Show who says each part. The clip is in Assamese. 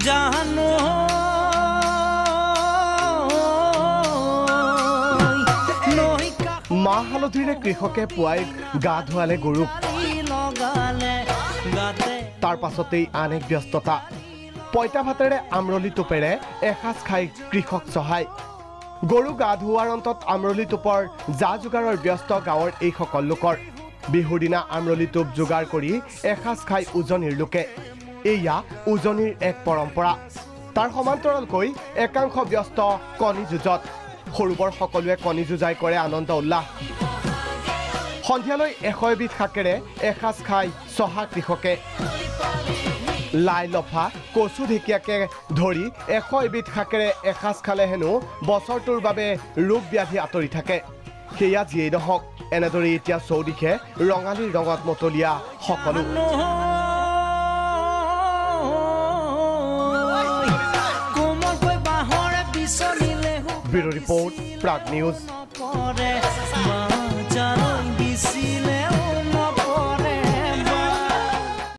Speaker 1: জানো
Speaker 2: মাহ হালধিৰে কৃষকে পুৱাই গা ধুৱালে গৰুক তাৰ পাছতেই আন এক ব্যস্ততা পইতা ভাতেৰে আমৰলি টোপেৰে এসাঁজ খাই কৃষক চহায় গৰু গা ধুৱাৰ অন্তত আমৰলি টোপৰ যা যোগাৰৰ ব্যস্ত গাঁৱৰ এই সকল লোকৰ বিহুৰ দিনা আমৰলি টোপ যোগাৰ কৰি এসাঁজ খাই উজনিৰ লোকে এয়া উজনিৰ এক পৰম্পৰা তাৰ সমান্তৰালকৈ একাংশ ব্যস্ত কণী যুঁজত সৰুবৰ সকলোৱে কণী যুঁজাই কৰে আনন্দ উল্লাস সন্ধিয়ালৈ 100 এবিধ শাকেৰে এসাঁজ খাই চহা কৃষকে লাই লফা কচু ঢেকীয়াকে ধৰি 100 এবিধ শাকেৰে এসাঁজ খালে হেনো বছৰটোৰ বাবে ৰোগ ব্যাধি আঁতৰি থাকে সেয়া যিয়েই নহওক এনেদৰে এতিয়া চৌদিশে ৰঙালীৰ ৰঙত মতলীয়া সকলো
Speaker 1: কোমল বাহৰে বিচলিলে
Speaker 2: ব্যুৰো ৰিপৰ্ট প্ৰাগ নিউজ